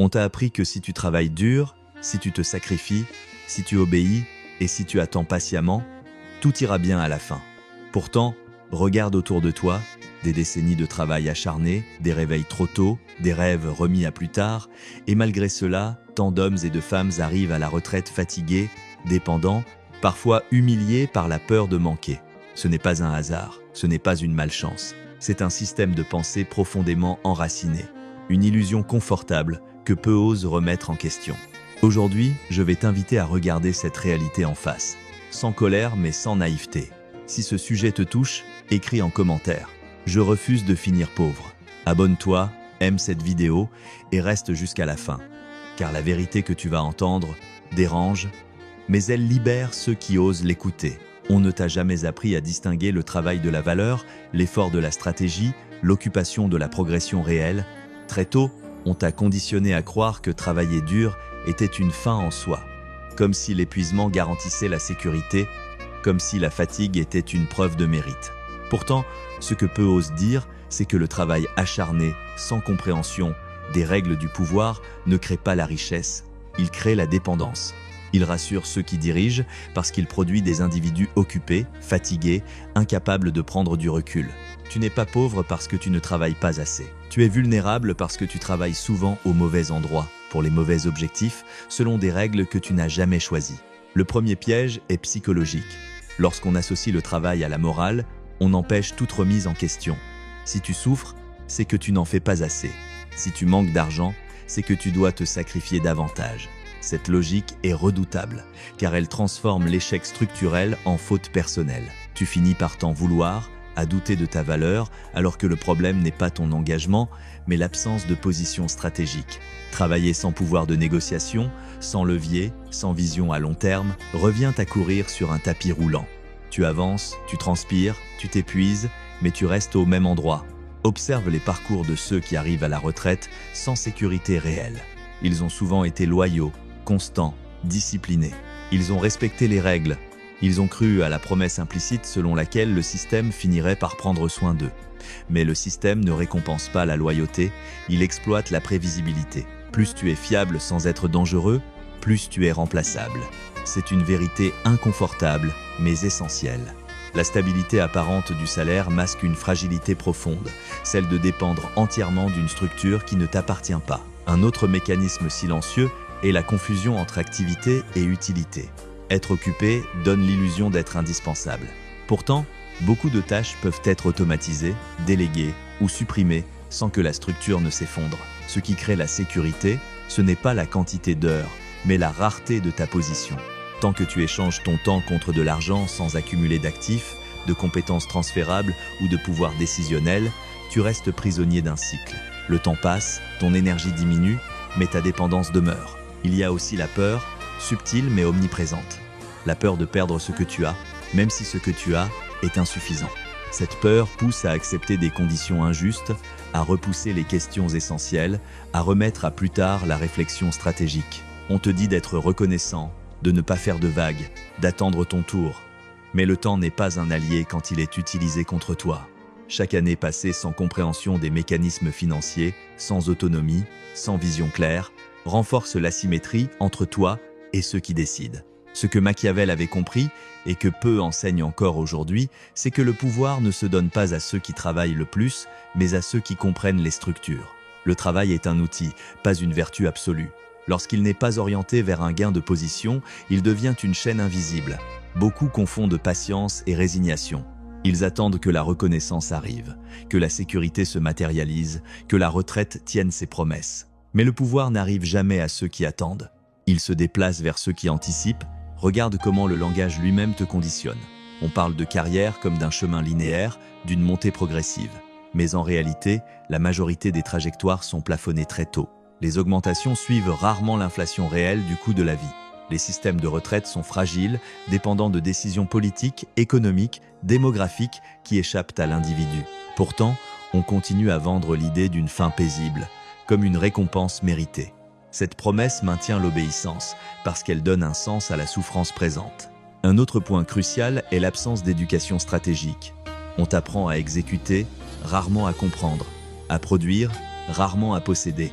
On t'a appris que si tu travailles dur, si tu te sacrifies, si tu obéis et si tu attends patiemment, tout ira bien à la fin. Pourtant, regarde autour de toi, des décennies de travail acharné, des réveils trop tôt, des rêves remis à plus tard, et malgré cela, tant d'hommes et de femmes arrivent à la retraite fatigués, dépendants, parfois humiliés par la peur de manquer. Ce n'est pas un hasard, ce n'est pas une malchance, c'est un système de pensée profondément enraciné, une illusion confortable que peu osent remettre en question. Aujourd'hui, je vais t'inviter à regarder cette réalité en face, sans colère mais sans naïveté. Si ce sujet te touche, écris en commentaire. Je refuse de finir pauvre. Abonne-toi, aime cette vidéo et reste jusqu'à la fin. Car la vérité que tu vas entendre dérange, mais elle libère ceux qui osent l'écouter. On ne t'a jamais appris à distinguer le travail de la valeur, l'effort de la stratégie, l'occupation de la progression réelle. Très tôt, on t'a conditionné à croire que travailler dur était une fin en soi. Comme si l'épuisement garantissait la sécurité, comme si la fatigue était une preuve de mérite. Pourtant, ce que peu osent dire, c'est que le travail acharné, sans compréhension, des règles du pouvoir ne crée pas la richesse, il crée la dépendance. Il rassure ceux qui dirigent parce qu'il produit des individus occupés, fatigués, incapables de prendre du recul. Tu n'es pas pauvre parce que tu ne travailles pas assez. Tu es vulnérable parce que tu travailles souvent au mauvais endroit, pour les mauvais objectifs, selon des règles que tu n'as jamais choisies. Le premier piège est psychologique. Lorsqu'on associe le travail à la morale, on empêche toute remise en question. Si tu souffres, c'est que tu n'en fais pas assez. Si tu manques d'argent, c'est que tu dois te sacrifier davantage. Cette logique est redoutable, car elle transforme l'échec structurel en faute personnelle. Tu finis par t'en vouloir, à douter de ta valeur, alors que le problème n'est pas ton engagement, mais l'absence de position stratégique. Travailler sans pouvoir de négociation, sans levier, sans vision à long terme, revient à courir sur un tapis roulant. Tu avances, tu transpires, tu t'épuises, mais tu restes au même endroit. Observe les parcours de ceux qui arrivent à la retraite sans sécurité réelle. Ils ont souvent été loyaux, constants, disciplinés. Ils ont respecté les règles. Ils ont cru à la promesse implicite selon laquelle le système finirait par prendre soin d'eux. Mais le système ne récompense pas la loyauté, il exploite la prévisibilité. Plus tu es fiable sans être dangereux, plus tu es remplaçable. C'est une vérité inconfortable, mais essentielle. La stabilité apparente du salaire masque une fragilité profonde, celle de dépendre entièrement d'une structure qui ne t'appartient pas. Un autre mécanisme silencieux est la confusion entre activité et utilité. Être occupé donne l'illusion d'être indispensable. Pourtant, beaucoup de tâches peuvent être automatisées, déléguées ou supprimées sans que la structure ne s'effondre. Ce qui crée la sécurité, ce n'est pas la quantité d'heures, mais la rareté de ta position. Tant que tu échanges ton temps contre de l'argent sans accumuler d'actifs, de compétences transférables ou de pouvoir décisionnel, tu restes prisonnier d'un cycle. Le temps passe, ton énergie diminue, mais ta dépendance demeure. Il y a aussi la peur, subtile mais omniprésente. La peur de perdre ce que tu as, même si ce que tu as est insuffisant. Cette peur pousse à accepter des conditions injustes, à repousser les questions essentielles, à remettre à plus tard la réflexion stratégique. On te dit d'être reconnaissant, de ne pas faire de vagues, d'attendre ton tour. Mais le temps n'est pas un allié quand il est utilisé contre toi. Chaque année passée sans compréhension des mécanismes financiers, sans autonomie, sans vision claire, renforce l'asymétrie entre toi et ceux qui décident. Ce que Machiavel avait compris, et que peu enseignent encore aujourd'hui, c'est que le pouvoir ne se donne pas à ceux qui travaillent le plus, mais à ceux qui comprennent les structures. Le travail est un outil, pas une vertu absolue. Lorsqu'il n'est pas orienté vers un gain de position, il devient une chaîne invisible. Beaucoup confondent patience et résignation. Ils attendent que la reconnaissance arrive, que la sécurité se matérialise, que la retraite tienne ses promesses. Mais le pouvoir n'arrive jamais à ceux qui attendent. Il se déplace vers ceux qui anticipent. Regarde comment le langage lui-même te conditionne. On parle de carrière comme d'un chemin linéaire, d'une montée progressive. Mais en réalité, la majorité des trajectoires sont plafonnées très tôt. Les augmentations suivent rarement l'inflation réelle du coût de la vie. Les systèmes de retraite sont fragiles, dépendant de décisions politiques, économiques, démographiques qui échappent à l'individu. Pourtant, on continue à vendre l'idée d'une fin paisible, comme une récompense méritée. Cette promesse maintient l'obéissance, parce qu'elle donne un sens à la souffrance présente. Un autre point crucial est l'absence d'éducation stratégique. On t'apprend à exécuter, rarement à comprendre, à produire, rarement à posséder,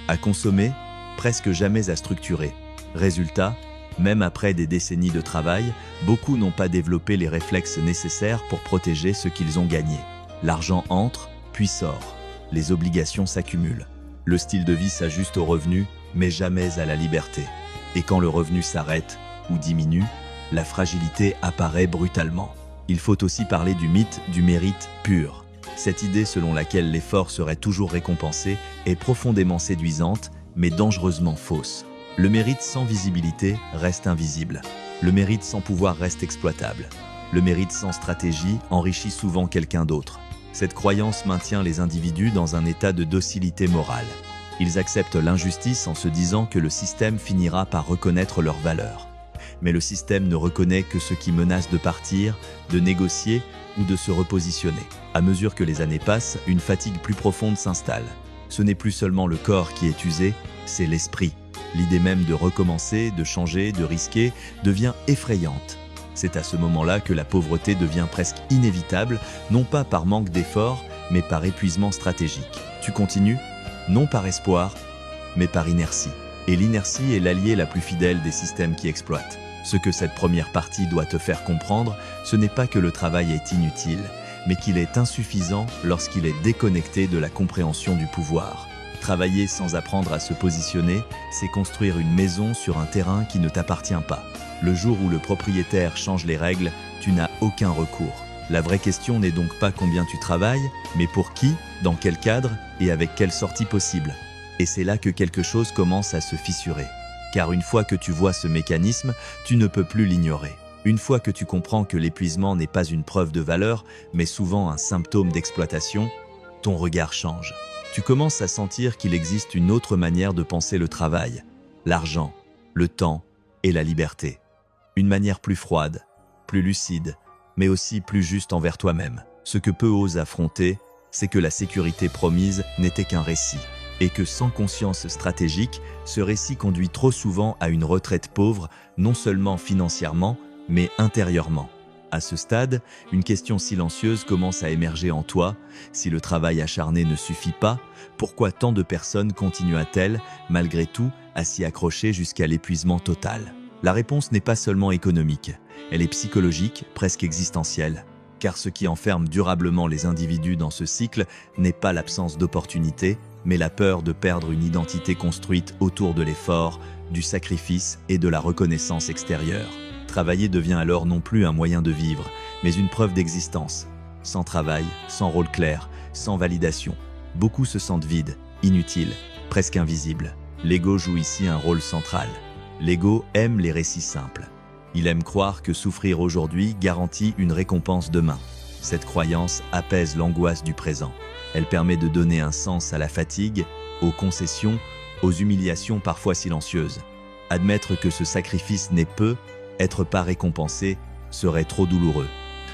à consommer, presque jamais à structurer. Résultat, même après des décennies de travail, beaucoup n'ont pas développé les réflexes nécessaires pour protéger ce qu'ils ont gagné. L'argent entre, puis sort. Les obligations s'accumulent. Le style de vie s'ajuste aux revenus, mais jamais à la liberté. Et quand le revenu s'arrête ou diminue, la fragilité apparaît brutalement. Il faut aussi parler du mythe du mérite pur. Cette idée selon laquelle l'effort serait toujours récompensé est profondément séduisante, mais dangereusement fausse. Le mérite sans visibilité reste invisible. Le mérite sans pouvoir reste exploitable. Le mérite sans stratégie enrichit souvent quelqu'un d'autre. Cette croyance maintient les individus dans un état de docilité morale. Ils acceptent l'injustice en se disant que le système finira par reconnaître leur valeur. Mais le système ne reconnaît que ce qui menace de partir, de négocier ou de se repositionner. À mesure que les années passent, une fatigue plus profonde s'installe. Ce n'est plus seulement le corps qui est usé, c'est l'esprit. L'idée même de recommencer, de changer, de risquer devient effrayante. C'est à ce moment-là que la pauvreté devient presque inévitable, non pas par manque d'effort, mais par épuisement stratégique. Tu continues, non par espoir, mais par inertie. Et l'inertie est l'allié la plus fidèle des systèmes qui exploitent. Ce que cette première partie doit te faire comprendre, ce n'est pas que le travail est inutile, mais qu'il est insuffisant lorsqu'il est déconnecté de la compréhension du pouvoir. Travailler sans apprendre à se positionner, c'est construire une maison sur un terrain qui ne t'appartient pas. Le jour où le propriétaire change les règles, tu n'as aucun recours. La vraie question n'est donc pas combien tu travailles, mais pour qui, dans quel cadre et avec quelle sortie possible. Et c'est là que quelque chose commence à se fissurer. Car une fois que tu vois ce mécanisme, tu ne peux plus l'ignorer. Une fois que tu comprends que l'épuisement n'est pas une preuve de valeur, mais souvent un symptôme d'exploitation, ton regard change. Tu commences à sentir qu'il existe une autre manière de penser le travail, l'argent, le temps et la liberté. Une manière plus froide, plus lucide, mais aussi plus juste envers toi-même. Ce que peu osent affronter, c'est que la sécurité promise n'était qu'un récit, et que sans conscience stratégique, ce récit conduit trop souvent à une retraite pauvre, non seulement financièrement, mais intérieurement. À ce stade, une question silencieuse commence à émerger en toi. Si le travail acharné ne suffit pas, pourquoi tant de personnes continuent-elles, malgré tout, à s'y accrocher jusqu'à l'épuisement total? La réponse n'est pas seulement économique, elle est psychologique, presque existentielle. Car ce qui enferme durablement les individus dans ce cycle n'est pas l'absence d'opportunités, mais la peur de perdre une identité construite autour de l'effort, du sacrifice et de la reconnaissance extérieure. Travailler devient alors non plus un moyen de vivre, mais une preuve d'existence. Sans travail, sans rôle clair, sans validation, beaucoup se sentent vides, inutiles, presque invisibles. L'ego joue ici un rôle central. L'ego aime les récits simples. Il aime croire que souffrir aujourd'hui garantit une récompense demain. Cette croyance apaise l'angoisse du présent. Elle permet de donner un sens à la fatigue, aux concessions, aux humiliations parfois silencieuses. Admettre que ce sacrifice n'est peu, être pas récompensé, serait trop douloureux.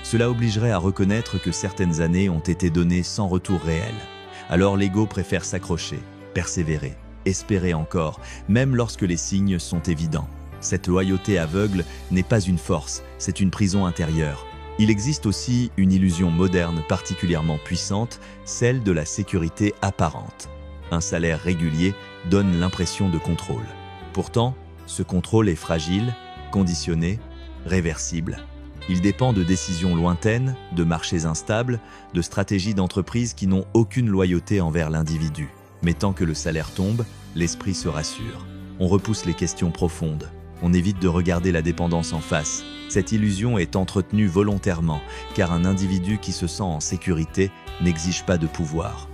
Cela obligerait à reconnaître que certaines années ont été données sans retour réel. Alors l'ego préfère s'accrocher, persévérer, espérer encore, même lorsque les signes sont évidents. Cette loyauté aveugle n'est pas une force, c'est une prison intérieure. Il existe aussi une illusion moderne particulièrement puissante, celle de la sécurité apparente. Un salaire régulier donne l'impression de contrôle. Pourtant, ce contrôle est fragile, conditionné, réversible. Il dépend de décisions lointaines, de marchés instables, de stratégies d'entreprise qui n'ont aucune loyauté envers l'individu. Mais tant que le salaire tombe, l'esprit se rassure. On repousse les questions profondes. On évite de regarder la dépendance en face. Cette illusion est entretenue volontairement, car un individu qui se sent en sécurité n'exige pas de pouvoir.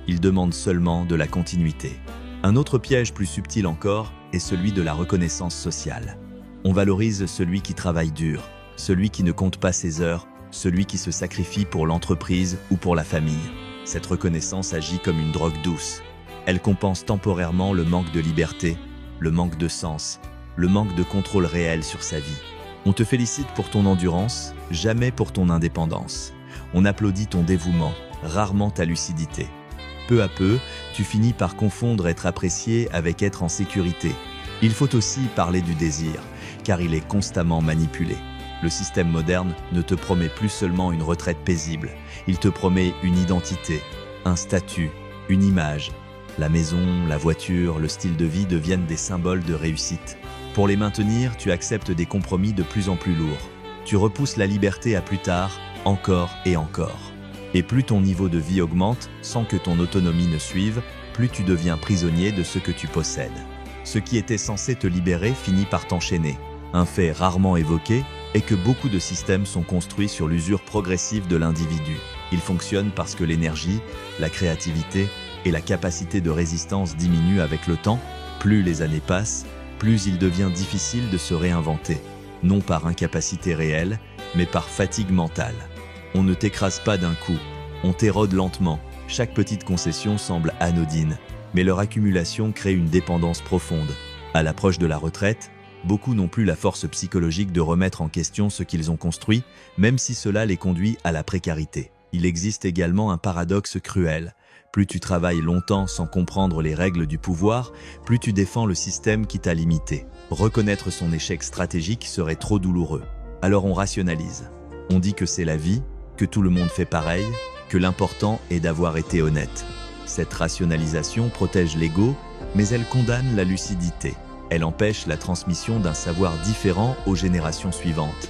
Il demande seulement de la continuité. Un autre piège plus subtil encore est celui de la reconnaissance sociale. On valorise celui qui travaille dur, celui qui ne compte pas ses heures, celui qui se sacrifie pour l'entreprise ou pour la famille. Cette reconnaissance agit comme une drogue douce. Elle compense temporairement le manque de liberté, le manque de sens, le manque de contrôle réel sur sa vie. On te félicite pour ton endurance, jamais pour ton indépendance. On applaudit ton dévouement, rarement ta lucidité. Peu à peu, tu finis par confondre être apprécié avec être en sécurité. Il faut aussi parler du désir, car il est constamment manipulé. Le système moderne ne te promet plus seulement une retraite paisible, il te promet une identité, un statut, une image. La maison, la voiture, le style de vie deviennent des symboles de réussite. Pour les maintenir, tu acceptes des compromis de plus en plus lourds. Tu repousses la liberté à plus tard, encore et encore. Et plus ton niveau de vie augmente sans que ton autonomie ne suive, plus tu deviens prisonnier de ce que tu possèdes. Ce qui était censé te libérer finit par t'enchaîner. Un fait rarement évoqué est que beaucoup de systèmes sont construits sur l'usure progressive de l'individu. Ils fonctionnent parce que l'énergie, la créativité et la capacité de résistance diminuent avec le temps. Plus les années passent, plus il devient difficile de se réinventer. Non par incapacité réelle, mais par fatigue mentale. On ne t'écrase pas d'un coup, on t'érode lentement. Chaque petite concession semble anodine, mais leur accumulation crée une dépendance profonde. À l'approche de la retraite, beaucoup n'ont plus la force psychologique de remettre en question ce qu'ils ont construit, même si cela les conduit à la précarité. Il existe également un paradoxe cruel. Plus tu travailles longtemps sans comprendre les règles du pouvoir, plus tu défends le système qui t'a limité. Reconnaître son échec stratégique serait trop douloureux. Alors on rationalise. On dit que c'est la vie, que tout le monde fait pareil, que l'important est d'avoir été honnête. Cette rationalisation protège l'ego, mais elle condamne la lucidité. Elle empêche la transmission d'un savoir différent aux générations suivantes.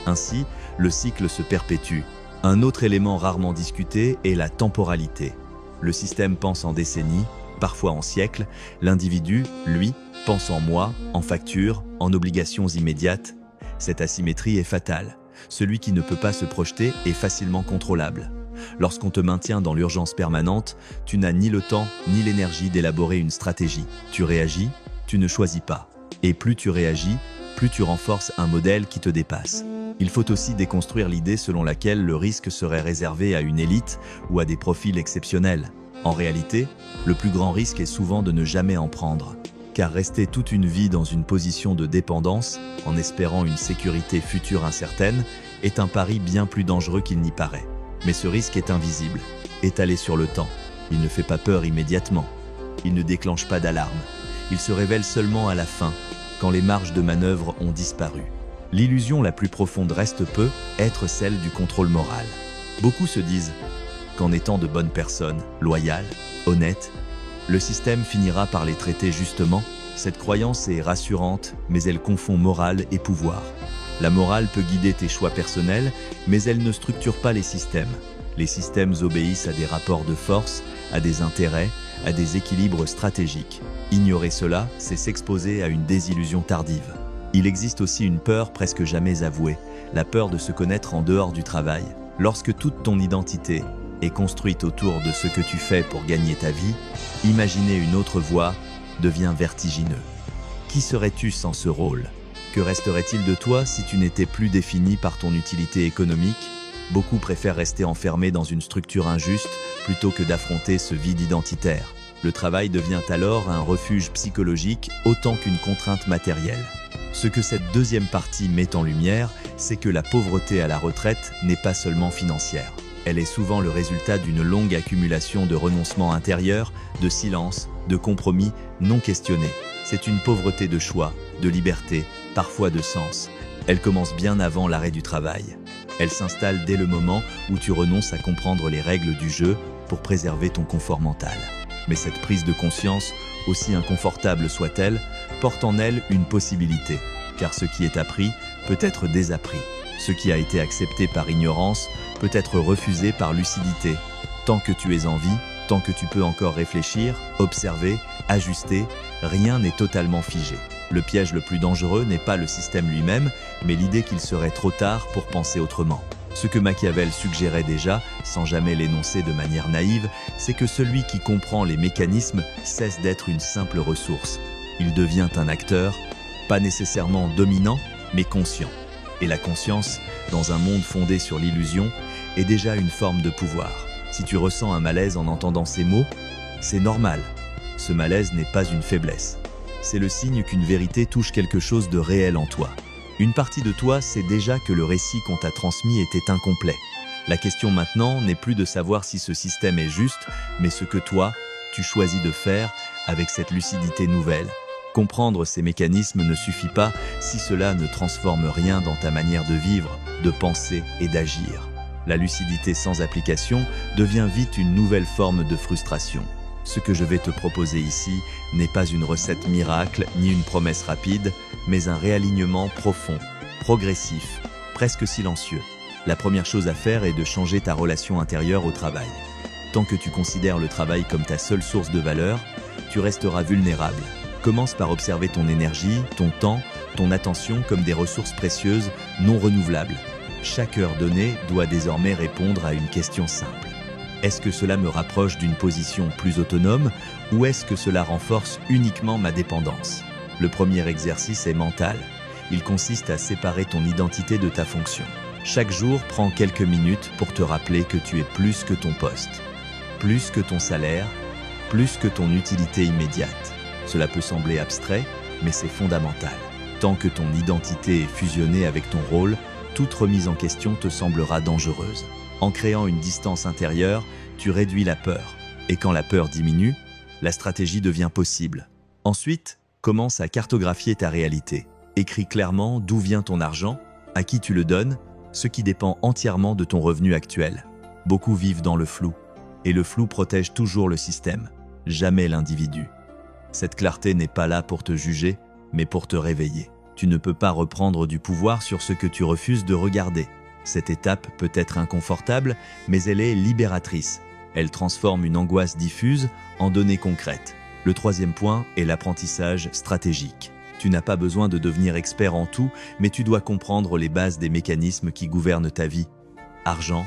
Ainsi, le cycle se perpétue. Un autre élément rarement discuté est la temporalité. Le système pense en décennies, parfois en siècles. L'individu, lui, pense en mois, en factures, en obligations immédiates. Cette asymétrie est fatale. Celui qui ne peut pas se projeter est facilement contrôlable. Lorsqu'on te maintient dans l'urgence permanente, tu n'as ni le temps ni l'énergie d'élaborer une stratégie. Tu réagis, tu ne choisis pas. Et plus tu réagis, plus tu renforces un modèle qui te dépasse. Il faut aussi déconstruire l'idée selon laquelle le risque serait réservé à une élite ou à des profils exceptionnels. En réalité, le plus grand risque est souvent de ne jamais en prendre. Car rester toute une vie dans une position de dépendance, en espérant une sécurité future incertaine, est un pari bien plus dangereux qu'il n'y paraît. Mais ce risque est invisible, étalé sur le temps. Il ne fait pas peur immédiatement. Il ne déclenche pas d'alarme. Il se révèle seulement à la fin, quand les marges de manœuvre ont disparu. L'illusion la plus profonde reste peut être celle du contrôle moral. Beaucoup se disent qu'en étant de bonnes personnes, loyales, honnêtes, le système finira par les traiter justement. Cette croyance est rassurante, mais elle confond morale et pouvoir. La morale peut guider tes choix personnels, mais elle ne structure pas les systèmes. Les systèmes obéissent à des rapports de force, à des intérêts, à des équilibres stratégiques. Ignorer cela, c'est s'exposer à une désillusion tardive. Il existe aussi une peur presque jamais avouée, la peur de se connaître en dehors du travail. Lorsque toute ton identité est construite autour de ce que tu fais pour gagner ta vie, imaginer une autre voie devient vertigineux. Qui serais-tu sans ce rôle ? Que resterait-il de toi si tu n'étais plus défini par ton utilité économique ? Beaucoup préfèrent rester enfermés dans une structure injuste plutôt que d'affronter ce vide identitaire. Le travail devient alors un refuge psychologique autant qu'une contrainte matérielle. Ce que cette deuxième partie met en lumière, c'est que la pauvreté à la retraite n'est pas seulement financière. Elle est souvent le résultat d'une longue accumulation de renoncements intérieurs, de silence, de compromis non questionnés. C'est une pauvreté de choix, de liberté, parfois de sens. Elle commence bien avant l'arrêt du travail. Elle s'installe dès le moment où tu renonces à comprendre les règles du jeu pour préserver ton confort mental. Mais cette prise de conscience, aussi inconfortable soit-elle, porte en elle une possibilité, car ce qui est appris peut être désappris. Ce qui a été accepté par ignorance peut être refusé par lucidité. Tant que tu es en vie, tant que tu peux encore réfléchir, observer, ajuster, rien n'est totalement figé. Le piège le plus dangereux n'est pas le système lui-même, mais l'idée qu'il serait trop tard pour penser autrement. Ce que Machiavel suggérait déjà, sans jamais l'énoncer de manière naïve, c'est que celui qui comprend les mécanismes cesse d'être une simple ressource. Il devient un acteur, pas nécessairement dominant, mais conscient. Et la conscience, dans un monde fondé sur l'illusion, est déjà une forme de pouvoir. Si tu ressens un malaise en entendant ces mots, c'est normal. Ce malaise n'est pas une faiblesse. C'est le signe qu'une vérité touche quelque chose de réel en toi. Une partie de toi sait déjà que le récit qu'on t'a transmis était incomplet. La question maintenant n'est plus de savoir si ce système est juste, mais ce que toi, tu choisis de faire avec cette lucidité nouvelle. Comprendre ces mécanismes ne suffit pas si cela ne transforme rien dans ta manière de vivre, de penser et d'agir. La lucidité sans application devient vite une nouvelle forme de frustration. Ce que je vais te proposer ici n'est pas une recette miracle ni une promesse rapide, mais un réalignement profond, progressif, presque silencieux. La première chose à faire est de changer ta relation intérieure au travail. Tant que tu considères le travail comme ta seule source de valeur, tu resteras vulnérable. Commence par observer ton énergie, ton temps, ton attention comme des ressources précieuses, non renouvelables. Chaque heure donnée doit désormais répondre à une question simple. Est-ce que cela me rapproche d'une position plus autonome ou est-ce que cela renforce uniquement ma dépendance? Le premier exercice est mental. Il consiste à séparer ton identité de ta fonction. Chaque jour, prends quelques minutes pour te rappeler que tu es plus que ton poste, plus que ton salaire, plus que ton utilité immédiate. Cela peut sembler abstrait, mais c'est fondamental. Tant que ton identité est fusionnée avec ton rôle, toute remise en question te semblera dangereuse. En créant une distance intérieure, tu réduis la peur. Et quand la peur diminue, la stratégie devient possible. Ensuite, commence à cartographier ta réalité. Écris clairement d'où vient ton argent, à qui tu le donnes, ce qui dépend entièrement de ton revenu actuel. Beaucoup vivent dans le flou, et le flou protège toujours le système, jamais l'individu. Cette clarté n'est pas là pour te juger, mais pour te réveiller. Tu ne peux pas reprendre du pouvoir sur ce que tu refuses de regarder. Cette étape peut être inconfortable, mais elle est libératrice. Elle transforme une angoisse diffuse en données concrètes. Le troisième point est l'apprentissage stratégique. Tu n'as pas besoin de devenir expert en tout, mais tu dois comprendre les bases des mécanismes qui gouvernent ta vie. Argent,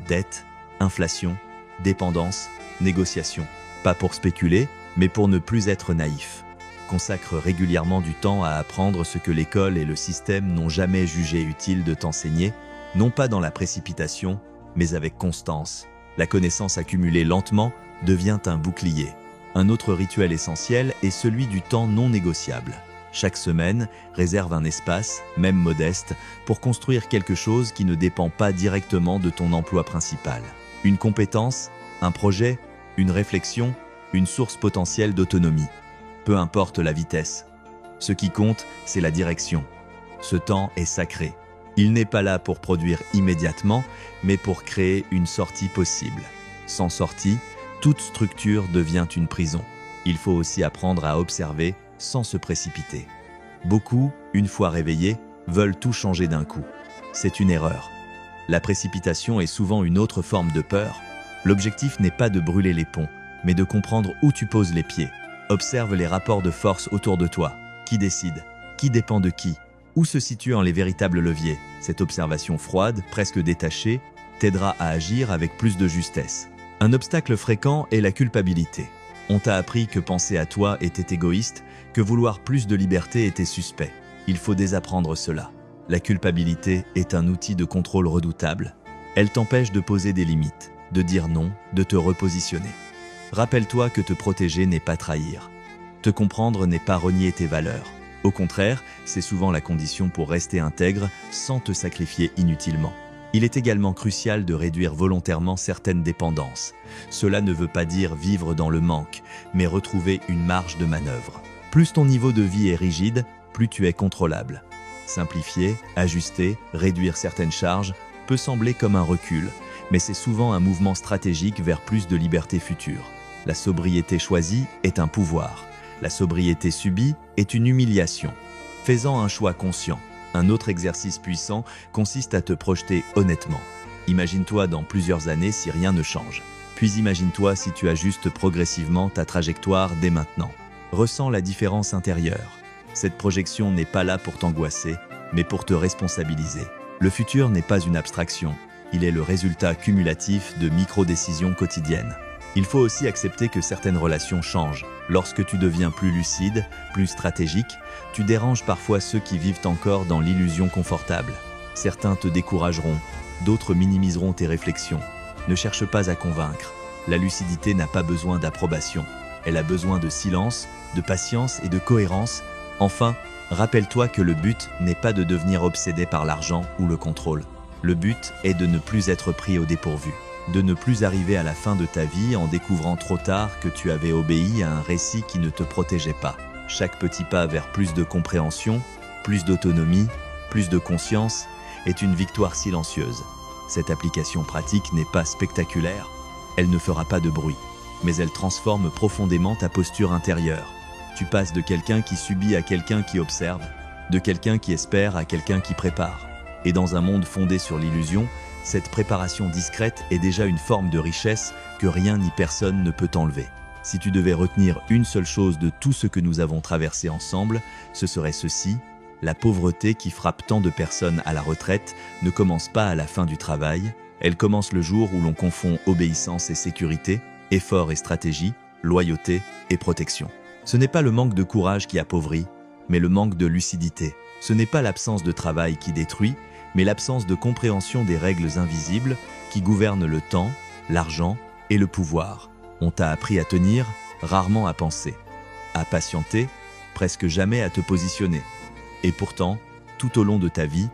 dette, inflation, dépendance, négociation. Pas pour spéculer, mais pour ne plus être naïf. Consacre régulièrement du temps à apprendre ce que l'école et le système n'ont jamais jugé utile de t'enseigner, non pas dans la précipitation, mais avec constance. La connaissance accumulée lentement devient un bouclier. Un autre rituel essentiel est celui du temps non négociable. Chaque semaine, réserve un espace, même modeste, pour construire quelque chose qui ne dépend pas directement de ton emploi principal. Une compétence, un projet, une réflexion, une source potentielle d'autonomie. Peu importe la vitesse. Ce qui compte, c'est la direction. Ce temps est sacré. Il n'est pas là pour produire immédiatement, mais pour créer une sortie possible. Sans sortie, toute structure devient une prison. Il faut aussi apprendre à observer sans se précipiter. Beaucoup, une fois réveillés, veulent tout changer d'un coup. C'est une erreur. La précipitation est souvent une autre forme de peur. L'objectif n'est pas de brûler les ponts, mais de comprendre où tu poses les pieds. Observe les rapports de force autour de toi. Qui décide? Qui dépend de qui? Où se situent les véritables leviers? Cette observation froide, presque détachée, t'aidera à agir avec plus de justesse. Un obstacle fréquent est la culpabilité. On t'a appris que penser à toi était égoïste, que vouloir plus de liberté était suspect. Il faut désapprendre cela. La culpabilité est un outil de contrôle redoutable. Elle t'empêche de poser des limites, de dire non, de te repositionner. Rappelle-toi que te protéger n'est pas trahir. Te comprendre n'est pas renier tes valeurs. Au contraire, c'est souvent la condition pour rester intègre sans te sacrifier inutilement. Il est également crucial de réduire volontairement certaines dépendances. Cela ne veut pas dire vivre dans le manque, mais retrouver une marge de manœuvre. Plus ton niveau de vie est rigide, plus tu es contrôlable. Simplifier, ajuster, réduire certaines charges peut sembler comme un recul, mais c'est souvent un mouvement stratégique vers plus de liberté future. La sobriété choisie est un pouvoir. La sobriété subie est une humiliation. Fais-en un choix conscient. Un autre exercice puissant consiste à te projeter honnêtement. Imagine-toi dans plusieurs années si rien ne change. Puis imagine-toi si tu ajustes progressivement ta trajectoire dès maintenant. Ressens la différence intérieure. Cette projection n'est pas là pour t'angoisser, mais pour te responsabiliser. Le futur n'est pas une abstraction. Il est le résultat cumulatif de micro-décisions quotidiennes. Il faut aussi accepter que certaines relations changent. Lorsque tu deviens plus lucide, plus stratégique, tu déranges parfois ceux qui vivent encore dans l'illusion confortable. Certains te décourageront, d'autres minimiseront tes réflexions. Ne cherche pas à convaincre. La lucidité n'a pas besoin d'approbation. Elle a besoin de silence, de patience et de cohérence. Enfin, rappelle-toi que le but n'est pas de devenir obsédé par l'argent ou le contrôle. Le but est de ne plus être pris au dépourvu. De ne plus arriver à la fin de ta vie en découvrant trop tard que tu avais obéi à un récit qui ne te protégeait pas. Chaque petit pas vers plus de compréhension, plus d'autonomie, plus de conscience est une victoire silencieuse. Cette application pratique n'est pas spectaculaire, elle ne fera pas de bruit. mais elles transforment profondément ta posture intérieure. Tu passes de quelqu'un qui subit à quelqu'un qui observe, de quelqu'un qui espère à quelqu'un qui prépare. Et dans un monde fondé sur l'illusion, cette préparation discrète est déjà une forme de richesse que rien ni personne ne peut enlever. Si tu devais retenir une seule chose de tout ce que nous avons traversé ensemble, ce serait ceci: la pauvreté qui frappe tant de personnes à la retraite ne commence pas à la fin du travail, elle commence le jour où l'on confond obéissance et sécurité, effort et stratégie, loyauté et protection. Ce n'est pas le manque de courage qui appauvrit, mais le manque de lucidité. Ce n'est pas l'absence de travail qui détruit, mais l'absence de compréhension des règles invisibles qui gouvernent le temps, l'argent et le pouvoir. On t'a appris à tenir, rarement à penser, à patienter, presque jamais à te positionner. Et pourtant, tout au long de ta vie,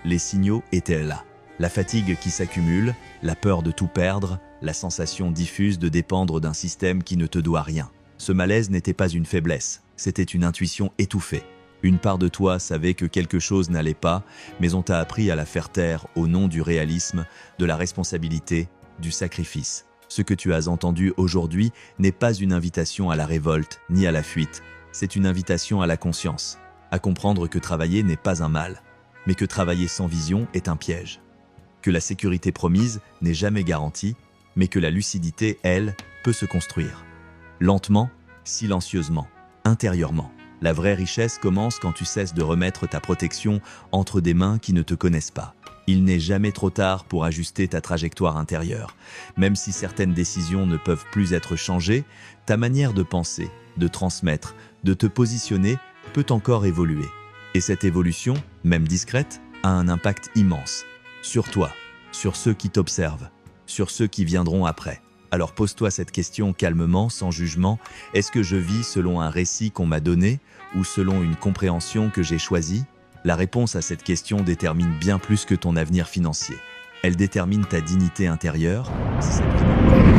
les signaux étaient là. La fatigue qui s'accumule, la peur de tout perdre, la sensation diffuse de dépendre d'un système qui ne te doit rien. Ce malaise n'était pas une faiblesse, c'était une intuition étouffée. Une part de toi savait que quelque chose n'allait pas, mais on t'a appris à la faire taire au nom du réalisme, de la responsabilité, du sacrifice. Ce que tu as entendu aujourd'hui n'est pas une invitation à la révolte ni à la fuite, c'est une invitation à la conscience, à comprendre que travailler n'est pas un mal, mais que travailler sans vision est un piège. Que la sécurité promise n'est jamais garantie, mais que la lucidité, elle, peut se construire. Lentement, silencieusement, intérieurement. La vraie richesse commence quand tu cesses de remettre ta protection entre des mains qui ne te connaissent pas. Il n'est jamais trop tard pour ajuster ta trajectoire intérieure. Même si certaines décisions ne peuvent plus être changées, ta manière de penser, de transmettre, de te positionner peut encore évoluer. Et cette évolution, même discrète, a un impact immense. Sur toi, sur ceux qui t'observent, sur ceux qui viendront après. Alors pose-toi cette question calmement, sans jugement. Est-ce que je vis selon un récit qu'on m'a donné ou selon une compréhension que j'ai choisie? La réponse à cette question détermine bien plus que ton avenir financier. Elle détermine ta dignité intérieure. Si cette